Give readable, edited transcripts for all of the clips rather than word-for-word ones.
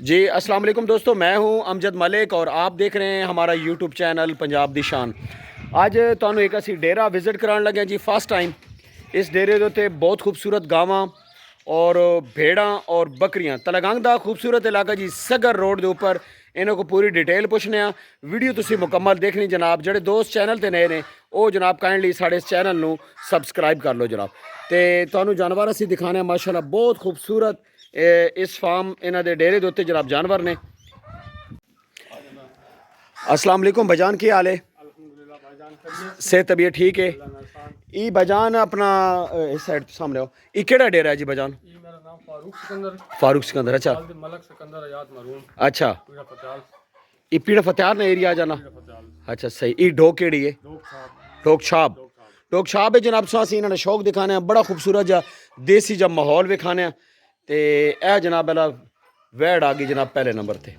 जी अस्सलाम वालेकुम दोस्तों, मैं हूं अमजद मलिक और आप देख रहे हैं हमारा यूट्यूब चैनल पंजाब दी शान। ਅੱਜ ਤੁਹਾਨੂੰ ਇੱਕ ਅਸੀਂ ਡੇਰਾ ਵਿਜ਼ਿਟ ਕਰਾਉਣ ਲੱਗੇ ਜੀ ਫਸਟ ਟਾਈਮ। ਇਸ ਡੇਰੇ ਦੇ ਉੱਤੇ ਬਹੁਤ ਖੂਬਸੂਰਤ ਗਾਵਾਂ और भेड़ा और बकरियां। तलगंग का खूबसूरत इलाका जी सगर रोड के उपर। इन्हों को पूरी डिटेल पुछने वीडियो तुसी मुकम्मल देखनी जनाब। जोड़े दोस्त चैनल पर नए ने वो जनाब काइंडली साढ़े इस चैनल को सबसक्राइब कर लो जनाब। तो तुहानू जानवर असी दिखाने माशाल्लाह बहुत खूबसूरत इस फार्म इन्हों के डेरे के उत्ते जनाब जानवर ने। अस्सलाम वालेकुम भाईजान, की हाल है? सेहत तबीयत ठीक है? ई भाईजान अपना इस साइड सामने आओ। ई केड़ा डेरा है जी भाईजान? मेरा नाम फारूक सिकंदर। अच्छा मलक सिकंदर आयात मरूम अच्छा। पीड़ा फत्याल ई पीड़ा फत्यार ने एरिया जाना। अच्छा सही। ई ढोक केड़ी है? ढोक छाप। ढोक छाप है जनाब। असीं इन्होंने शौक दिखाने बड़ा खूबसूरत जा देसी जा माहौल विखाने। तो यह जनाब पहला वैड़ आ गई जनाब पहले नंबर पर।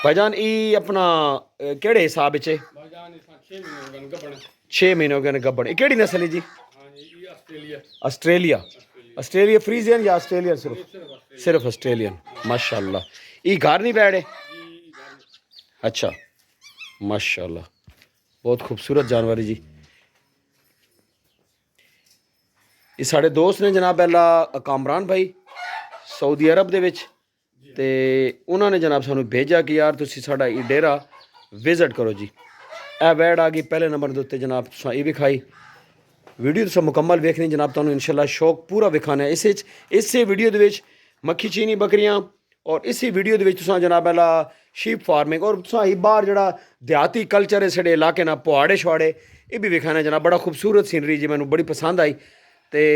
भाईजान ई अपना केड़े हिसाब च? 6 महीने हो गए गब्बन। केड़ी नस्ल है जी? ऑस्ट्रेलिया। ऑस्ट्रेलिया फ्रीजियन या ऑस्ट्रेलियन? सिर्फ ऑस्ट्रेलियन माशाल्लाह। ये घर नहीं बैठे? अच्छा माशाल्लाह, बहुत खूबसूरत जानवर है जी। ये साढ़े दोस्त ने जनाब पहला कामरान भाई सऊदी अरब दे विच। ते उन्होंने जनाब सानू भेजा कि यार तुसी साडा ये डेरा विजिट करो जी। ए वैड आ गई पहले नंबर के उत्ते जनाब। तुसां ये विखाई वीडियो तुसां मुकम्मल वेखनी जनाब। तुहानू इंशाल्लाह शौक पूरा विखाना है। इस वीडियो दे विच मक्खी चीनी बकरियां और इसी वीडियो दे विच तुसां जनाब पहला शीप फार्मिंग और तुसां ही बाहर जड़ा देहाती कल्चर है साढ़े इलाके ना पुहाड़े शुहाड़े ये भी विखाना जनाब। बड़ा खूबसूरत सीनरी जी मैनू बड़ी पसंद आई। तो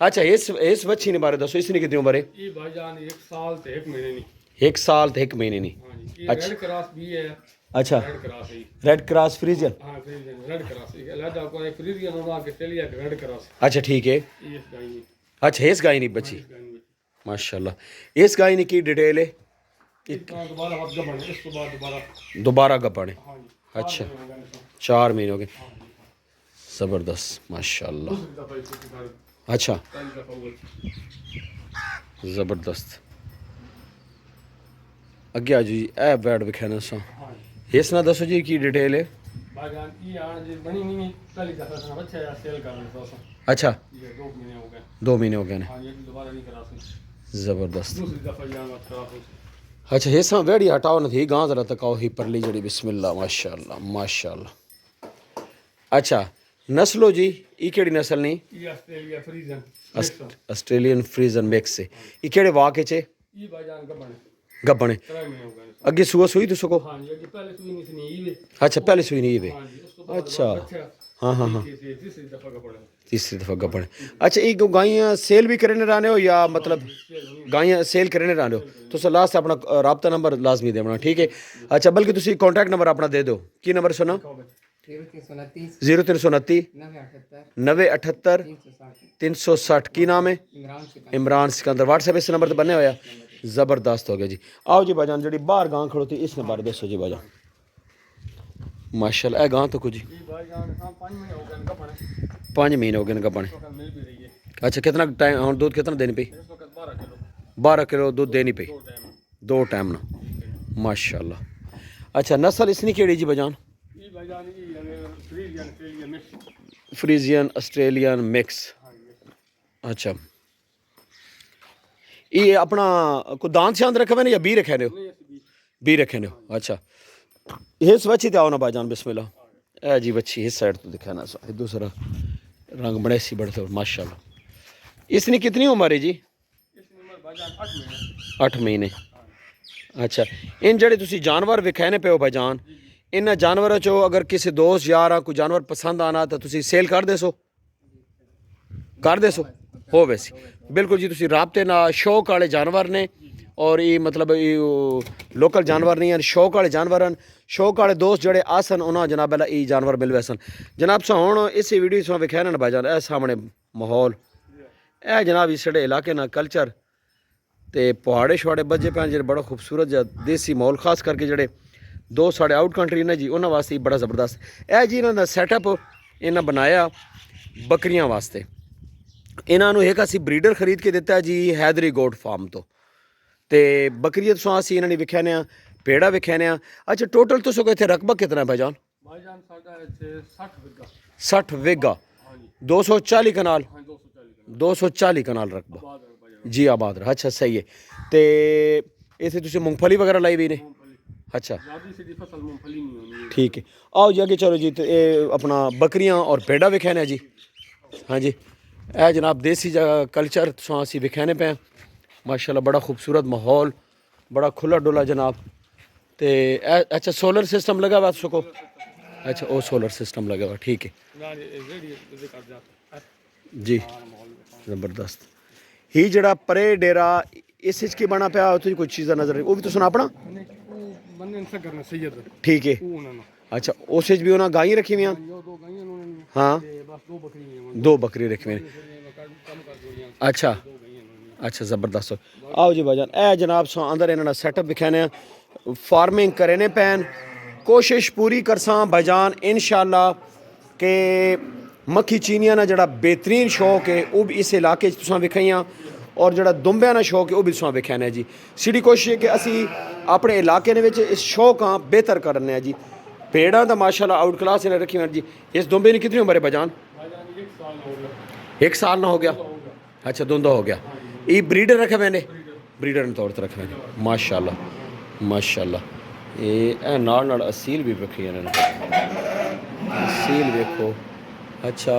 अच्छा इस बच्ची ने बारे दसो, इसने कितनी उम्र है? ये भाईजान 1 साल ते 1 महीने नहीं। 1 साल तो 1 महीने नहीं। हां जी। अच्छा रेड क्रॉस भी है। अच्छा रेड क्रॉस है। Red cross Friesian. हां फ्रीजियन रेड क्रॉस है। अलग को एक फ्रीजियन होगा के ऑस्ट्रेलिया के रेड क्रॉस। अच्छा ठीक है। ये इस गाय में। अच्छा इस गाय नहीं बच्ची माशाल्लाह। इस गाय ने की डिटेल है? इसका दोबारा वक्त गबन है। इसके बाद दोबारा गब्बन है। हां जी। अच्छा 4 महीने हो गए। ज़बरदस्त माशाल्लाह। अच्छा ज़बरदस्त। अगे आज जी ए बैड विखाना सा। इस ना दसो जी की डिटेल है? भाईजान ये आन जी बनी नहीं पहली दफा से बच्चा या सेल कर रहे दोस्तों। अच्छा ये 2 महीने हो गए। 2 महीने हो गए ने। हां ये दोबारा नहीं करा सकते। ज़बरदस्त। दूसरी दफा ये मत करा सकते। अच्छा ये सब वेड़ी हटाओ ना थी गांव जरा तक आओ ही परली जड़ी बिस्मिल्लाह माशाल्लाह माशाल्लाह। अच्छा नस्लो जी ई केड़ी नस्ल नहीं? ये ऑस्ट्रेलिया फ्रीजन ऑस्ट्रेलियन फ्रीजन मिक्स है। ई केड़े वाके चे? ये भाईजान गबन गब्बने 3 महीने हो गए। अगे सुआ सुई तो सको? हाँ जी अगे पहले सुई नहीं सुनी ये। अच्छा पहले सुई नहीं है। हाँ जी उसको बाद अच्छा अच्छा हाँ हाँ हाँ तीसरी दफा गबन। तीसरी दफ़ा गब्बन। अच्छा एक गाइयाँ सेल भी करने रहने हो या मतलब गाइयाँ सेल करने रहने हो तो लास्ट अपना रबता नंबर लाजमी देना ठीक है। अच्छा बल्कि तुम कॉन्टैक्ट नंबर अपना दे दो। की नंबर सुना? 0329 9078 360। की नाम है? इमरान सिकंदर। व्हाट्सएप इस नंबर पर बने हुआ। ज़बरदस्त हो गया जी। आओ जी भाईजान जी बाहर गां खड़ोती इसने बारे दसो जी भाईजान। माशाल्लाह गां तो कुछ 5 महीने हो गए गब्बन। अच्छा कितना टाइम हम दूध कितना देनी पई? 12 किलो दूध देनी पई 2 टाइम ना माशाल्लाह। अच्छा नस्ल इसनी केड़ी जी भाईजान? Friesian Australian mix. अच्छा ये अपना को दांत शांत रखे हुए या बी रखे ने? बी रखे ने। अच्छा इस बच्ची ते आओ ना भाईजान बिस्मिल्लाह। ए जी बच्ची इस साइड तो दिखाना दूसरा रंग बड़े सी बड़े थे माशाल्लाह। इसने कितनी उम्र है जी? 8 महीने। अच्छा इन जड़े तुसी जानवर विखाने पे हो भाईजान इन जानवरों चो अगर किसी दोस्त यार कोई जानवर पसंद आना तो तुसी सेल कर देसो? कर देसो हो वैसे बिल्कुल जी। तुसी राबते ना शौक वाले जानवर ने और ये मतलब ये लोकल जानवर नहीं है शौक वाले जानवर हैं। शौक वाले दोस्त जड़े आसन उन्होंने जनाब पहला ये जानवर मिल वैसन जनाब सा हूँ इस वीडियो से विखाना ना भाईजान। ए सामने माहौल ए जनाब इस इलाके ना कल्चर तो पहाड़े शुहाड़े बजे पे जो बड़ा खूबसूरत जा देसी माहौल खास करके जोड़े दो साढ़े आउट कंट्री ने जी उन्होंने वास्ते बड़ा ज़बरदस्त है जी। इन्हों का सैटअप इन्हें बनाया बकरियां वास्ते। इन्हों एक असी ब्रीडर खरीद के दिता जी हैदरी गोट फार्म तो ਤੇ ਬੱਕਰੀਆਂ ਤੋਂ ਅਸੀਂ ਇਹਨਾਂ ਨੇ ਵਿਖਿਆ ਨੇ ਆ ਪੇੜਾ ਵਿਖਿਆ ਨੇ ਆ ਅੱਛਾ ਟੋਟਲ ਤੁਸੀਂ ਇੱਥੇ ਰਕਬਾ ਕਿਤਨਾ ਭਾਈਜਾਨ भाईजान साढ़ा इत्थे 60 बिघा 60 ਵਿਗਾ हाँ जी 240 ਕਨਾਲ हाँ 240 का 240 ਕਨਾਲ ਰਕਬਾ बाद में भाईजान ਜੀ ਆਬਾਦ ਰਹਾ ਅੱਛਾ ਸਹੀ ਹੈ ਤੇ ਇੱਥੇ ਤੁਸੀਂ ਮੂੰਗਫਲੀ ਵਗੈਰਾ ਲਾਈ ਵੀ ਨੇ मूंगफली अच्छा ज्यादा सी फसल मूंगफली नहीं होनी है ठीक है आओ जी आगे चलो जी तो ये अपना बकरियां और पेड़ा विखाने जी हाँ जी ए जनाब देसी कल्चर तो असी विखाने पे हैं माशाल्लाह बड़ा खूबसूरत माहौल बड़ा खुला डुला जनाब तो अच्छा सोलर सिस्टम लगा हुआ सको अच्छा वो सोलर सिस्टम लगा हुआ ठीक है ना रेडी कर जा जी ज़बरदस्त ही जड़ा परे डेरा इस की बना पाया उत्थे कोई चीज़ा नजर वो भी तो सुना अपना बनने से करना सैयद ठीक है वो उन्होंने अच्छा उस भी उन्हें गायें रखी हुई हैं यो दो गायें उन्होंने हाँ ते बस दो बकरी हैं दो बकरी रखी हुई हैं कम कर दो अच्छा अच्छा ज़बरदस्त आओ जी भाईजान ए जनाब सो अंदर इन्होंने सेटअप दिखाने फार्मिंग करने पैन कोशिश पूरी करसा भाईजान इंशाल्लाह के मक्खी चीनिया ना जड़ा बेहतरीन शौक है वो भी इस इलाके तुसां विखाइयां और जड़ा दुंबिया ना शौक है वो भी तुसां विखाने जी सीधी कोशिश है कि असी अपने इलाके ने इस शौक हाँ बेहतर करने जी पेड़ा तो माशाल्लाह आउट क्लास इन्हें रखी हुई जी इस दुंबे की कितनी उम्र है भाईजान भाईजान 1 साल हो गया 1 साल ना हो गया अच्छा दुंदा हो गया ये ब्रीडर रखे मैंने ब्रीडर ने तौर पर रखे मैंने माशाल्लाह माशाल्लाह ये नाल असील भी रखी है असील देखो अच्छा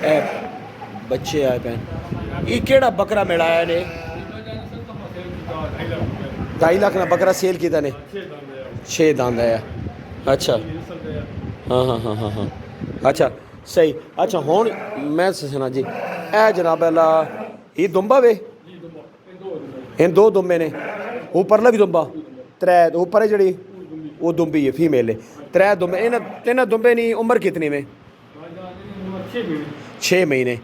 ए बच्चे आए पैन ये केड़ा बकरा मिलाया ने 2.5 लाख ना बकरा सेल किया ने 6 दांद आया अच्छा हाँ हाँ हाँ हाँ हाँ अच्छा सही अच्छा हूँ मैं सुना जी ए जनाब अला ये दुंबा वे इन 2 दुंबे ने उपरला भी दुंबा 3 ऊपर है जड़ी वो दुंबी है फीमेल है 3 दुंबे इन 3 दुंबे नी उम्र कितनी में 6 महीने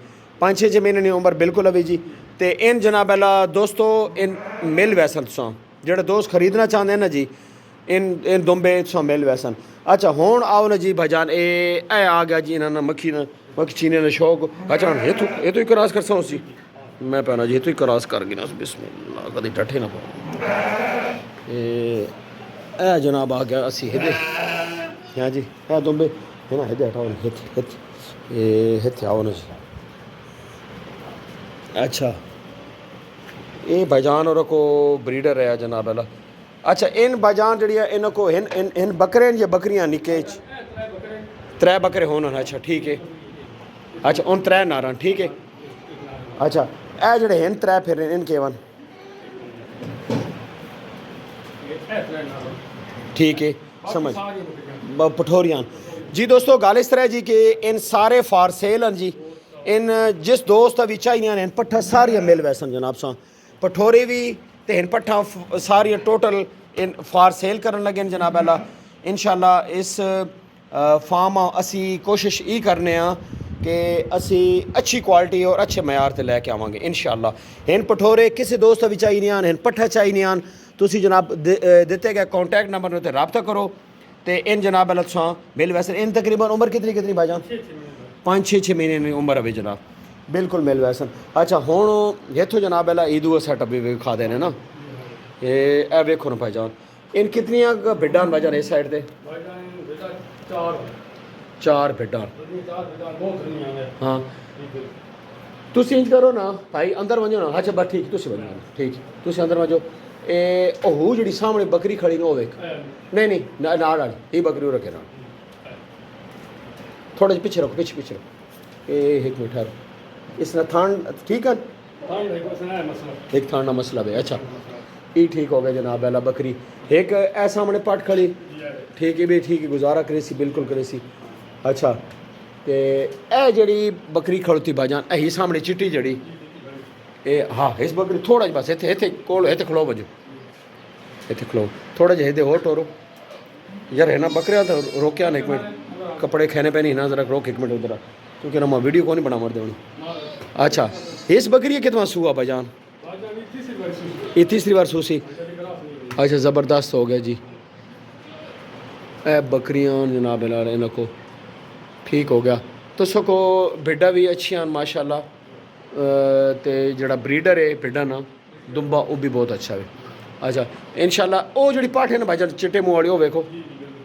5-6 महीने की उम्र बिल्कुल अभी जी तो इन जनाब अला दोस्तों इन मिल वैसन तुसां जेह्ड़े दोस्त खरीदना चाहते हैं ना जी इन दुंबे तुसां मिल वैसन अच्छा हूँ आओ ना जी भाईजान ए आ गया जी इन्होंने मक्खी चीनी का शौक अच्छा ये तो ही क्रॉस कर सा उसी मैं पैना जी ये तो ही क्रॉस कर गया बिस्मिल्लाह कभी टट्ठे ना पाओ ए जनाब आ गया असी हिदे हाँ जी है दुंबे है ना हिदे हटाओ हित आओ ना जी अच्छा ये भाईजान और को ब्रीडर है जनाब अला अच्छा इन भाईजान जड़ी है इन्हों को इन बकरे या बकरियां निके 3 बकरे होने अच्छा ठीक है अच्छा उन 3 नारा ठीक है अच्छा ए जड़े हैं 3 फिर इन केवन ठीक है समझ पठोरियान जी दोस्तों गल इस तरह जी कि इन सारे फार सेल हैं जी इन जिस दोस्त भी चाहिए इन पट्ठा सारिया मिल वैसन जनाब सा पठोरे भी तो इन पट्ठा सारिया टोटल इन फार सेल करन लगे जनाब अला इंशाल्लाह इस फार्म असी कोशिश ये करने कि असी अच्छी क्वालिटी और अच्छे मैार से लैके आवांगे इंशाल्लाह इन पठोरे किसी दोस्त भी चाहिए इन पट्ठा चाहिए तुसी जनाब दिते गए कॉन्टैक्ट नंबर ने रबता करो तो इन जनाब अला तुसां मिल वैसन इन तकरीबन उम्र कितनी भाईजान 5-6 महीने की उम्र है जनाब बिल्कुल मिल वैसन अच्छा हूँ इतों जनाब अला ईदू सैटअप भी विखा देने ना ये वेखो ना भाईजान इन कितनियां भिड्डां भाईजान इस साइड से 4 भिड्डां हाँ तुसी इंज करो ना भाई अंदर वजो ना अच्छा बस ठीक तुसी वजो ठीक तुसी अंदर वजो ओह जी सामने बकरी खड़ी ना वेख नहीं नाल वाली ये बकरी रखे ना थोड़ा जिहा पीछे रखो पीछे रखो एक मिनट ठहरो इस थान ठीक है एक थान का मसला है अच्छा ये ठीक हो गया जनाब अला बकरी एक ऐ सामने पट खड़ी ठीक है भी ठीक है गुजारा करे सी बिल्कुल करे सी अच्छा तो ए जड़ी बकरी खड़ोती भाईजान यही सामने चिट्टी जड़ी ए हाँ इस बकरी थोड़ा बस इतने इतने कोल इतने खलो बजो इतने खलो थोड़ा जिहा इधे हो टोरो यार है ना बकरिया तो रोकया ना एक मिनट कपड़े खाने पे नहीं ना जरा रोक एक मिनट उधर क्योंकि ना मैं वीडियो को नहीं बना मर देनी अच्छा इस बकरी कितना सूआ भाईजान ये तीसरी बार सूसी अच्छा ज़बरदस्त हो गया जी ए बकरियां जनाब इन्हों को ठीक हो गया तो सको भिड्डा भी अच्छी माशाल्लाह तो जड़ा ब्रीडर है भिड्डा ना दुम्बा वो भी बहुत अच्छा है ਅੱਛਾ ਇਨਸ਼ਾਅੱਲਾ ਉਹ ਜਿਹੜੀ ਪਾਠੇ ਨੇ ਭਾਈਜਾਨ ਚਿੱਟੇ ਮੂੰਹ ਵਾਲੀ ਉਹ ਵੇਖੋ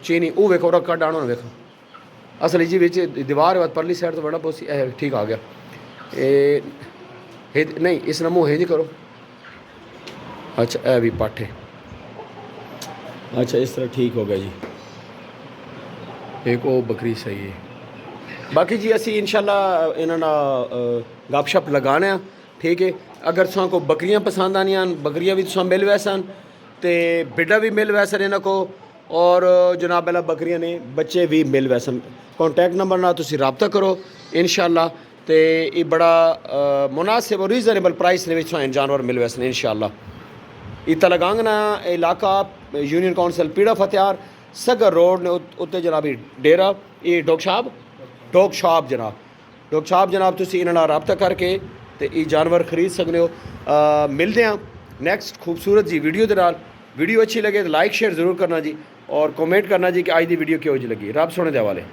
ਚੀਨੀ ਉਹ ਵੇਖੋ ਰੱਖਾ ਡਾਣੋ ਨਾ ਵੇਖੋ ਅਸਲ ਜੀ ਵਿੱਚ ਦੀਵਾਰ ਹੈ ਪਰਲੀ ਸਾਈਡ ਤੋਂ ਬੜਾ ਬਹੁਤ ਇਹ ਠੀਕ ਆ ਗਿਆ ਇਹ ਨਹੀਂ ਇਸ ਨਾਲ ਮੂੰਹ ਹੈ ਨਹੀਂ ਕਰੋ अच्छा ए भी पाठे अच्छा इस तरह ठीक हो गया जी एक वो बकरी सही है बाकी जी असी इंशाल्लाह इन्होंने गपशप लगाने ठीक है अगर तुसा को बकरियां पसंद आनियां बकरियां भी तुसा मिल वैसन तो बिड्डा भी मिल वैसन इन्हों को और जनाब अल्लाह बकरियां ने बच्चे भी मिल वैसन कॉन्टैक्ट नंबर ना तुसी रबता करो इंशाल्लाह तो ये बड़ा मुनासिब और रीजनेबल प्राइस ने जानवर मिल वैसन इंशाल्लाह इतलगांगना इलाका यूनियन काउंसिल पीड़ा फतेहार सगर रोड ने उत्ते जनाब डेरा ये डॉग शॉप जनाब तुसी इन्हां नाल राबता करके ते ये जानवर खरीद सकते हो मिलते हैं नैक्सट खूबसूरत जी वीडियो दे नाल वीडियो अच्छी लगे तो लाइक शेयर ज़रूर करना जी और कमेंट करना जी कि आज की वीडियो क्यों जी लगी रब सोने दे हवाले।